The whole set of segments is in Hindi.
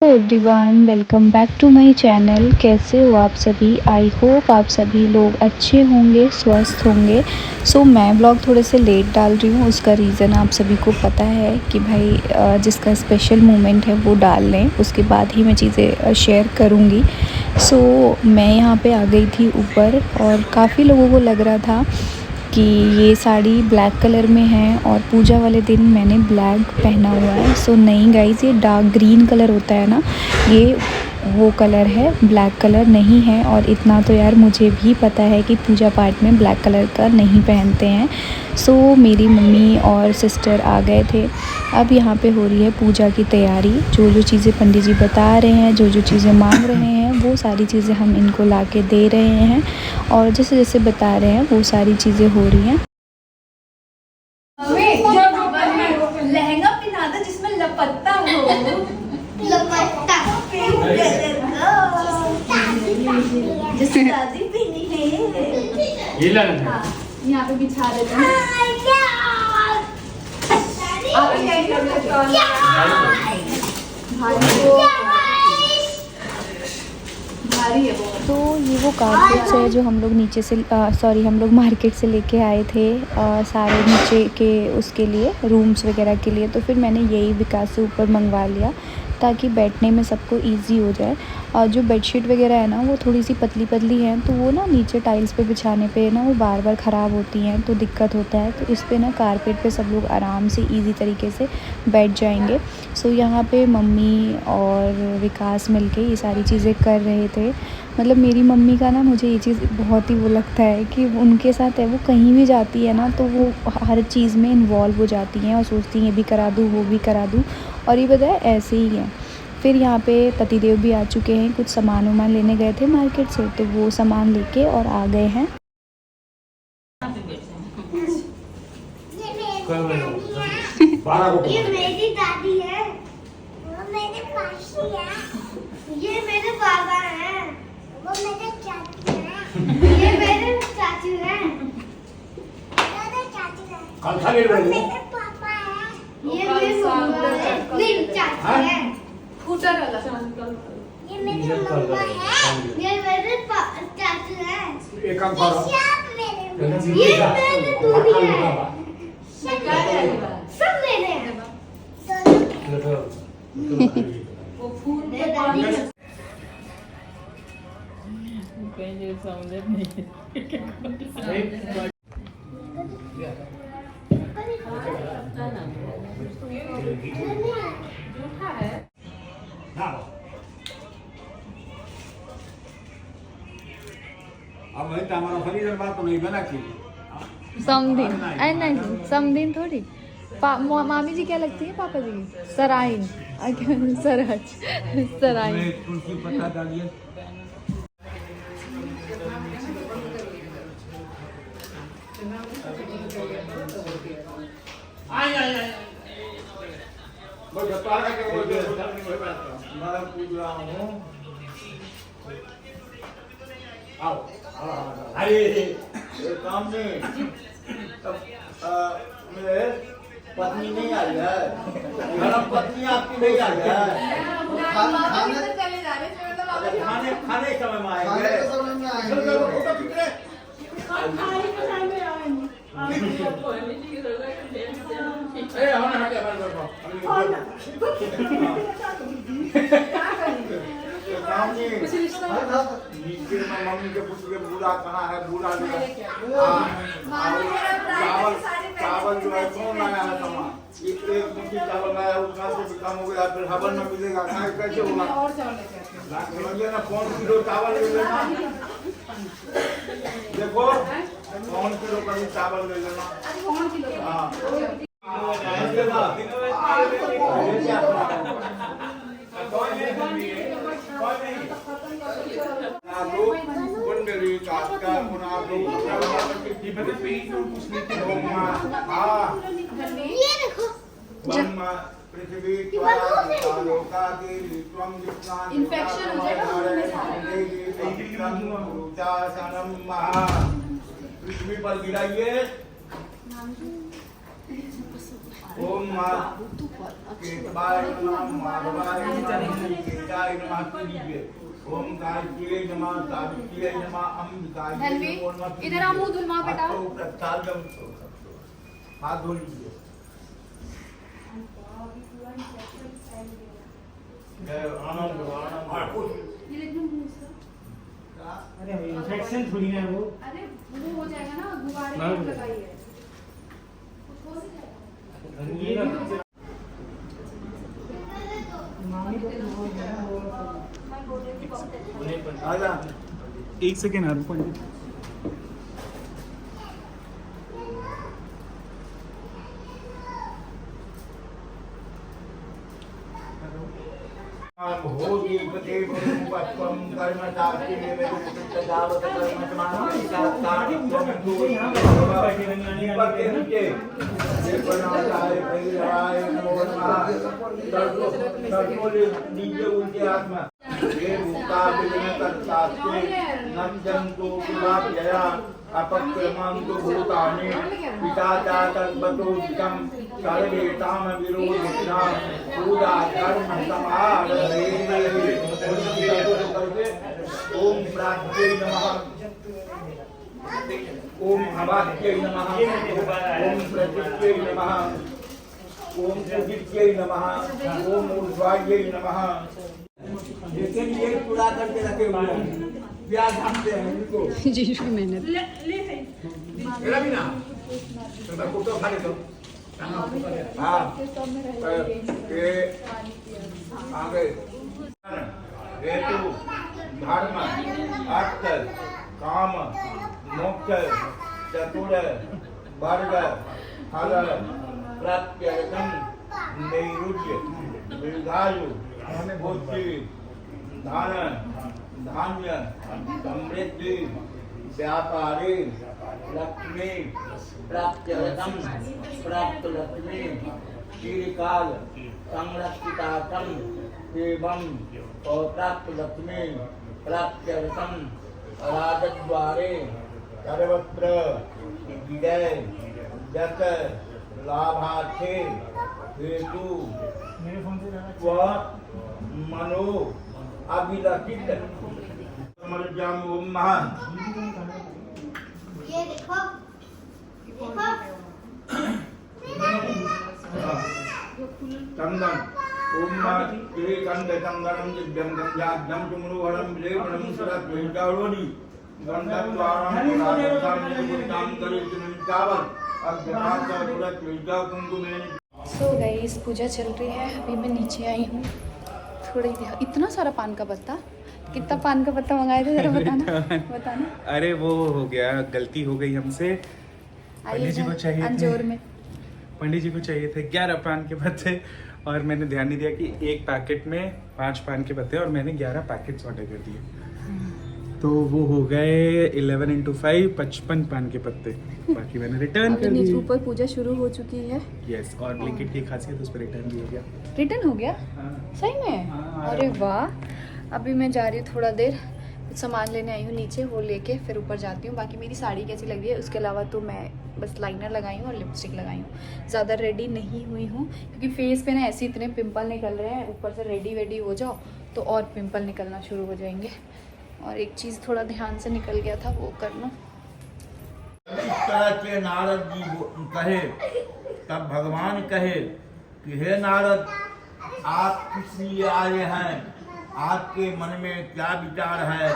Everyone, welcome back to my channel. कैसे हो आप सभी? आई होप आप सभी लोग अच्छे होंगे, स्वस्थ होंगे। मैं ब्लॉग थोड़े से लेट डाल रही हूँ। उसका रीज़न आप सभी को पता है कि भाई जिसका स्पेशल मोमेंट है वो डाल लें, उसके बाद ही मैं चीज़ें शेयर करूँगी। मैं यहाँ पे आ गई थी ऊपर और काफ़ी लोगों को लग रहा था कि ये साड़ी ब्लैक कलर में है और पूजा वाले दिन मैंने ब्लैक पहना हुआ है। नहीं गाइस, ये डार्क ग्रीन कलर होता है ना, ये वो कलर है, ब्लैक कलर नहीं है। और इतना तो यार मुझे भी पता है कि पूजा पाठ में ब्लैक कलर का नहीं पहनते हैं। मेरी मम्मी और सिस्टर आ गए थे। अब यहाँ पे हो रही है पूजा की तैयारी। जो जो चीज़ें पंडित जी बता रहे हैं, जो जो चीज़ें मांग रहे हैं, वो सारी चीज़ें हम इनको ला के दे रहे हैं और जैसे जैसे बता रहे हैं वो सारी चीज़ें हो रही हैं। लहंगा पहना था जिसमें लपट्टा हो, लपट्टा जिससे शादी पहनी है ये लगा यहाँ पे बिछा देते हैं। भारी है वो। तो ये वो कारपेट्स है जो हम लोग नीचे से हम लोग मार्केट से लेके आए थे सारे नीचे के उसके लिए, रूम्स वगैरह के लिए। तो फिर मैंने यही विकास से ऊपर मंगवा लिया ताकि बैठने में सबको इजी हो जाए। और जो बेडशीट वगैरह है ना वो थोड़ी सी पतली पतली हैं, तो वो ना नीचे टाइल्स पे बिछाने पे ना वो बार बार ख़राब होती हैं, तो दिक्कत होता है। तो इस पे ना कारपेट पे सब लोग आराम से इजी तरीके से बैठ जाएंगे। यहाँ पे मम्मी और विकास मिलके ये सारी चीज़ें कर रहे थे। मतलब मेरी मम्मी का ना मुझे ये चीज़ बहुत ही वो लगता है कि उनके साथ है, वो कहीं भी जाती है ना तो वो हर चीज़ में इन्वॉल्व हो जाती हैं और सोचती हैं ये भी करा दूँ वो भी करा दूँ। और ये पता है ऐसे ही है। फिर यहाँ पे पतिदेव भी आ चुके हैं, कुछ सामान वामान लेने गए थे मार्केट से, तो वो सामान लेके और आ गए हैं। ये मेरी दादी है, वो मेरे पाशी है, ये मेरे बाबा है, वो मेरे चाचू है, ये मेरे चाचू है, मेरे चाचू है, वो मेरे पापा है, ये मेरे मम्मा है, मेरी चाचू है, स्कूटर वाला ये मेरे मम्मा है, ये मेरे चाचू है, ये सब मेरे, ये मेरे दूधी है, सब मेरे हैं। वो फूल पे अब वही तो हमारा फरीदर बात तो नहीं बना की समधिन नहीं, समधिन थोड़ी। मामी जी क्या लगती है पापा जी की? सराइन, सरहज, सराइन। तुलसी पत्ता डालिए। मैं बता रहा कि वो मैं पूछ रहा हूँ। आओ अरे एक काम नहीं, मेरे पत्नी नहीं आई है, धर्म पत्नी आपकी नहीं आई है। खाने खाने समय में आएंगे, फोटो खींच रहे हमने हटे मम्मी के पूछ के बूढ़ा कहाँ है, बूढ़ा चावल चावल जो है कौन लाया है सामान, एक मुट्ठी चावल लाया उसका से कम हो गया, फिर हवन में मिलेगा कैसे होगा? समझिए ना, 5 किलो चावल ले लेना, देखो 5 किलो का भी चावल ले लेना। हाँ पता पेट में कुछ लेते हो मां ये देखो ब्रह्मा पृथ्वी त्वालोका के त्वं विष्णान इन्फेक्शन हो जाएगा मुंह में सारा। रुचासनम महा पृथ्वी पर गिराइए ओम मां केतवाय नमः माधवाय नमः केताय नमः कीजिए ओम गायत्रीय नमः सावित्रीय नमः अम्बिकाय धन्वी, नमः इधर आ, मुंह धुल, वहाँ पे डाल। हाथों प्रक्षालन हाथ धो लीजिए आनंद आनंद ये एकदम मुंह से। अरे इन्फेक्शन थोड़ी है वो। अरे वो हो जाएगा ना, गुब्बारे हाँ। लगाइए। कुछ हो नहीं जाएगा। आजा 1 सेकेंड आ रुको पंडित। भोगी पते पत्वम कर्म साक्षी वेदावत कर्म समाधि साक्षात् पते नीचे ये बनाए भैरवाय नमो नमः सर्वो नीचे उनके हाथ में ये भूता विघ्न कर्तास्ते नंदन्तु विभाव्यया अपक्रमन्तु भूतानि पिता तद्वतोदितं सर्वेषां विरोधिनां पूजा कर्म समारभे ओम प्राज्ञै नमः ओम अवाक्यै नमः ओम प्रतिष्ठै नमः ओम सुजित्यै नमः ओम ऊर्ध्वायै नमः लेकिन ये पूरा करके रखे हुए हैं प्याज हमसे हैं इनको जीशु की मेहनत। मेरा भी ना तो मैं कुत्ता खा लेता हूँ हाँ ये आगे हेतु धर्म अर्थ काम मोक्ष चतुर वर्ग फल प्रत्यर्थम नैरुज्य दीर्घायु बुद्धि धन धान्य समृद्धि व्यापारी लक्ष्मी प्राप्त्यर्थम प्राप्त लक्ष्मी चिरकाल संरक्षितार्थम एवं प्राप्त लक्ष्मी प्राप्त्यर्थम राजद्वारे सर्वत्र विजय जत लाभार्थे हेतु स्व मनो अभिलषित समर्पयामि ओम महा ये देखो देखो चंदन ओम नमः श्री कंद चंदनम दिव्यम गंजाद्यम चुमरुहरम लेवनम सुरद्वैतारोनि गंधद्वारम पुराणम करितुनिकावल अग्रहात सुरद्वैता कुंकुमेन। सो गाइस पूजा चल रही है, अभी मैं नीचे आई हूँ थोड़ी देर। इतना सारा पान का पत्ता, कितना पान का पत्ता मंगाए थे जरा बताना बताना। अरे वो हो गया, गलती हो गई हमसे। पंडित जी को चाहिए अंजोर में पंडित जी को चाहिए थे 11 पान के पत्ते और मैंने ध्यान नहीं दिया कि एक पैकेट में 5 पान के पत्ते और मैंने 11 पैकेट्स ऑर्डर कर दिए। तो वो हो गए 11 × 5 55 पान के पत्ते। बाकी मैंने रिटर्न कर नीचे दिए। ऊपर पूजा शुरू हो चुकी है। यस, और ब्लिंकिट की खासियत उस पर रिटर्न भी हो गया। रिटर्न हो गया हाँ। सही में? हाँ। अरे वाह। अभी मैं जा रही हूँ थोड़ा देर, कुछ सामान लेने आई हूँ नीचे, वो लेके फिर ऊपर जाती हूँ। बाकी मेरी साड़ी कैसी लग रही है उसके अलावा तो मैं बस लाइनर लगाई हूँ और लिपस्टिक लगाई हूँ, ज़्यादा रेडी नहीं हुई हूँ क्योंकि फेस पे ना ऐसे इतने पिंपल निकल रहे हैं। ऊपर से रेडी वेडी हो जाओ तो और पिंपल निकलना शुरू हो जाएंगे। और एक चीज़ थोड़ा ध्यान से निकल गया था, वो करना। इस तरह के नारद जी कहे तब भगवान कहे कि हे नारद, आप किस लिए आए हैं, आपके मन में क्या विचार है,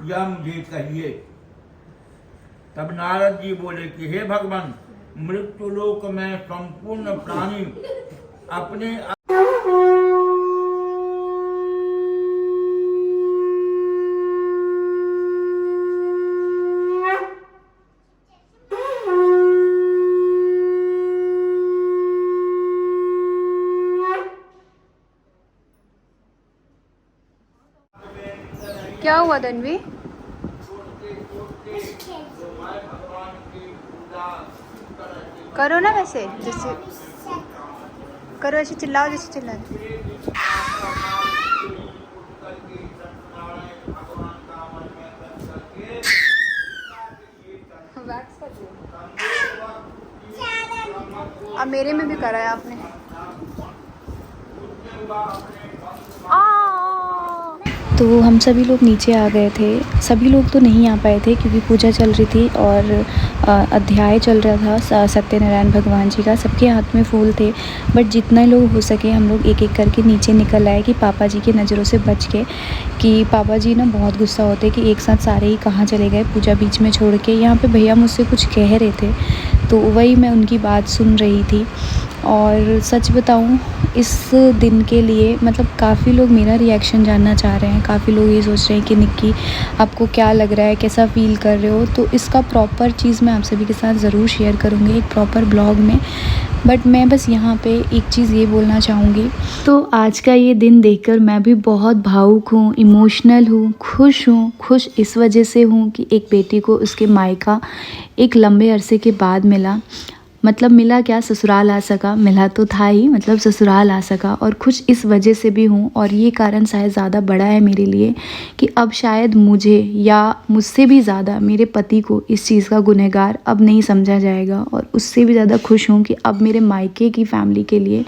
यह मुझे कहिए। तब नारद जी बोले कि हे भगवान, मृत्यु लोक में संपूर्ण प्राणी अपने क्या हुआ धनवी? भगवान की करो ना वैसे, जैसे करो, ऐसे चिल्लाओ जैसे चिल्ला रहे। अब मेरे में भी करा है आपने। तो हम सभी लोग नीचे आ गए थे। सभी लोग तो नहीं आ पाए थे क्योंकि पूजा चल रही थी और अध्याय चल रहा था सत्यनारायण भगवान जी का। सबके हाथ में फूल थे, बट जितने लोग हो सके हम लोग एक एक करके नीचे निकल आए कि पापा जी की नज़रों से बच के, कि पापा जी ना बहुत गुस्सा होते कि एक साथ सारे ही कहाँ चले गए पूजा बीच में छोड़ के। यहाँ पे भैया मुझसे कुछ कह रहे थे तो वही मैं उनकी बात सुन रही थी। और सच बताऊं, इस दिन के लिए मतलब काफ़ी लोग मेरा रिएक्शन जानना चाह रहे हैं। काफ़ी लोग ये सोच रहे हैं कि निक्की आपको क्या लग रहा है, कैसा फ़ील कर रहे हो। तो इसका प्रॉपर चीज़ मैं आप सभी के साथ ज़रूर शेयर करूँगी एक प्रॉपर ब्लॉग में। बट मैं बस यहाँ पे एक चीज़ ये बोलना चाहूँगी, तो आज का ये दिन देखकर मैं भी बहुत भावुक हूँ, इमोशनल हूँ, खुश हूँ। खुश इस वजह से हूँ कि एक बेटी को उसके मायका एक लंबे अरसे के बाद मिला। मतलब मिला क्या, ससुराल आ सका, मिला तो था ही, मतलब ससुराल आ सका। और खुश इस वजह से भी हूँ, और ये कारण शायद ज़्यादा बड़ा है मेरे लिए कि अब शायद मुझे या मुझसे भी ज़्यादा मेरे पति को इस चीज़ का गुनहगार अब नहीं समझा जाएगा। और उससे भी ज़्यादा खुश हूँ कि अब मेरे मायके की फैमिली के लिए,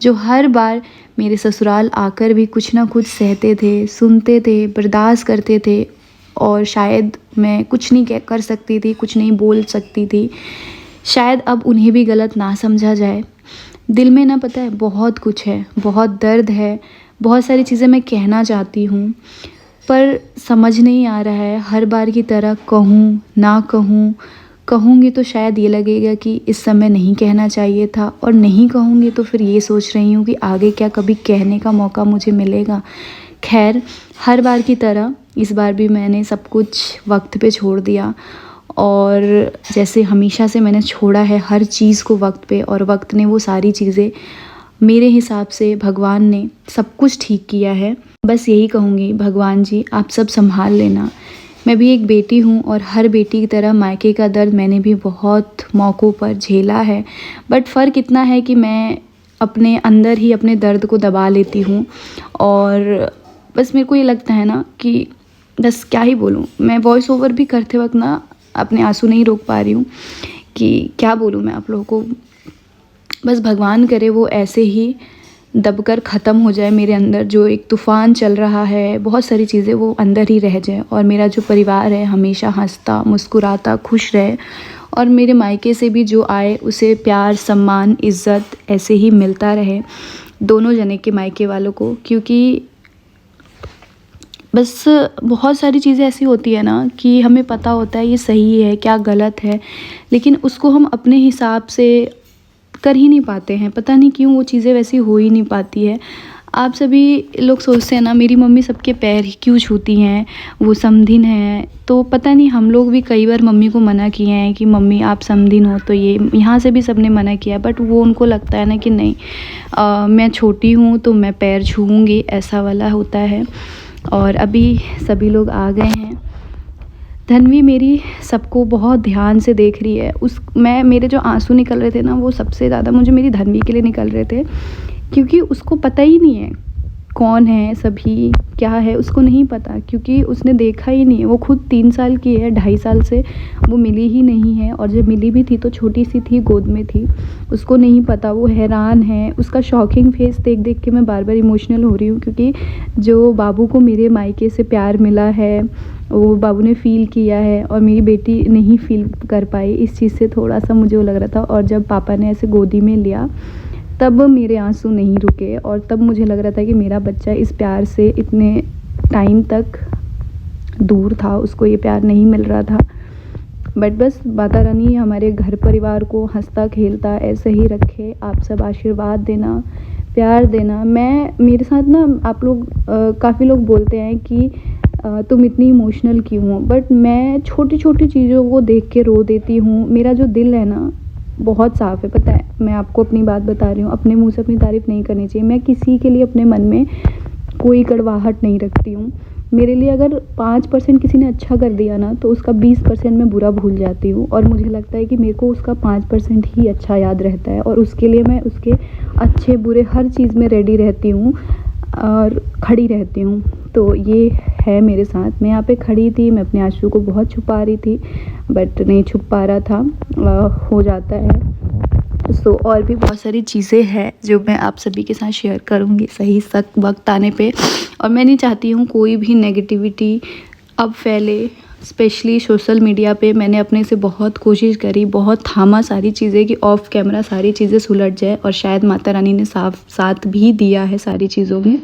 जो हर बार मेरे ससुराल आकर भी कुछ ना कुछ सहते थे, सुनते थे, बर्दाश्त करते थे, और शायद मैं कुछ नहीं कर सकती थी, कुछ नहीं बोल सकती थी, शायद अब उन्हें भी गलत ना समझा जाए। दिल में ना पता है बहुत कुछ है, बहुत दर्द है, बहुत सारी चीज़ें मैं कहना चाहती हूँ पर समझ नहीं आ रहा है। हर बार की तरह कहूँ ना कहूँ, कहूँगी तो शायद ये लगेगा कि इस समय नहीं कहना चाहिए था, और नहीं कहूँगी तो फिर ये सोच रही हूँ कि आगे क्या कभी कहने का मौका मुझे मिलेगा। खैर, हर बार की तरह इस बार भी मैंने सब कुछ वक्त पे छोड़ दिया, और जैसे हमेशा से मैंने छोड़ा है हर चीज़ को वक्त पे, और वक्त ने वो सारी चीज़ें मेरे हिसाब से, भगवान ने सब कुछ ठीक किया है। बस यही कहूँगी, भगवान जी आप सब संभाल लेना। मैं भी एक बेटी हूँ और हर बेटी की तरह मायके का दर्द मैंने भी बहुत मौक़ों पर झेला है, बट फ़र्क इतना है कि मैं अपने अंदर ही अपने दर्द को दबा लेती हूँ। और बस मेरे को ये लगता है ना कि बस क्या ही बोलूँ, मैं वॉइस ओवर भी करते वक्त ना अपने आंसू नहीं रोक पा रही हूँ कि क्या बोलूँ मैं आप लोगों को। बस भगवान करे वो ऐसे ही दबकर ख़त्म हो जाए मेरे अंदर जो एक तूफ़ान चल रहा है, बहुत सारी चीज़ें वो अंदर ही रह जाए, और मेरा जो परिवार है हमेशा हंसता मुस्कुराता खुश रहे, और मेरे मायके से भी जो आए उसे प्यार सम्मान इज़्ज़त ऐसे ही मिलता रहे दोनों जने के मायके वालों को। क्योंकि बस बहुत सारी चीज़ें ऐसी होती है ना कि हमें पता होता है ये सही है क्या गलत है, लेकिन उसको हम अपने हिसाब से कर ही नहीं पाते हैं। पता नहीं क्यों वो चीज़ें वैसी हो ही नहीं पाती है। आप सभी लोग सोचते हैं ना मेरी मम्मी सबके पैर ही क्यों छूती हैं, वो समधिन हैं। तो पता नहीं, हम लोग भी कई बार मम्मी को मना किए हैं कि मम्मी आप समधिन हो, तो ये यहाँ से भी सबने मना किया, बट वो उनको लगता है ना कि नहीं मैं छोटी हूँ तो मैं पैर छूऊँगी, ऐसा वाला होता है। और अभी सभी लोग आ गए हैं। धन्वी मेरी सबको बहुत ध्यान से देख रही है। मेरे जो आंसू निकल रहे थे ना वो सबसे ज़्यादा मुझे मेरी धन्वी के लिए निकल रहे थे, क्योंकि उसको पता ही नहीं है कौन है सभी, क्या है उसको नहीं पता, क्योंकि उसने देखा ही नहीं है। वो खुद 3 साल की है, 2.5 साल से वो मिली ही नहीं है, और जब मिली भी थी तो छोटी सी थी, गोद में थी, उसको नहीं पता। वो हैरान है। उसका शॉकिंग फेस देख देख के मैं बार बार इमोशनल हो रही हूँ, क्योंकि जो बाबू को मेरे मायके से प्यार मिला है वो बाबू ने फ़ील किया है, और मेरी बेटी नहीं फ़ील कर पाई। इस चीज़ से थोड़ा सा मुझे वो लग रहा था, और जब पापा ने ऐसे गोदी में लिया तब मेरे आंसू नहीं रुके, और तब मुझे लग रहा था कि मेरा बच्चा इस प्यार से इतने टाइम तक दूर था, उसको ये प्यार नहीं मिल रहा था। बट बस माता रानी हमारे घर परिवार को हंसता खेलता ऐसे ही रखे। आप सब आशीर्वाद देना, प्यार देना। मेरे साथ ना आप लोग काफ़ी लोग बोलते हैं कि तुम इतनी इमोशनल क्यों हो, बट मैं छोटी छोटी चीज़ों को देख के रो देती हूँ। मेरा जो दिल है ना बहुत साफ़ है, पता है। मैं आपको अपनी बात बता रही हूँ, अपने मुंह से अपनी तारीफ़ नहीं करनी चाहिए। मैं किसी के लिए अपने मन में कोई कड़वाहट नहीं रखती हूँ। मेरे लिए अगर 5% किसी ने अच्छा कर दिया ना तो उसका 20% मैं बुरा भूल जाती हूँ, और मुझे लगता है कि मेरे को उसका 5% ही अच्छा याद रहता है, और उसके लिए मैं उसके अच्छे बुरे हर चीज़ में रेडी रहती हूँ और खड़ी रहती हूँ। तो ये है मेरे साथ। मैं यहाँ पे खड़ी थी, मैं अपने आंसू को बहुत छुपा रही थी बट नहीं छुप पा रहा था, हो जाता है। सो और भी बहुत सारी चीज़ें हैं जो मैं आप सभी के साथ शेयर करूँगी सही वक्त आने पे, और मैं नहीं चाहती हूँ कोई भी नेगेटिविटी अब फैले, स्पेशली सोशल मीडिया पे। मैंने अपने से बहुत कोशिश करी, बहुत थामा सारी चीज़ें कि ऑफ कैमरा सारी चीज़ें सुलझ जाए, और शायद माता रानी ने साथ भी दिया है सारी चीज़ों में।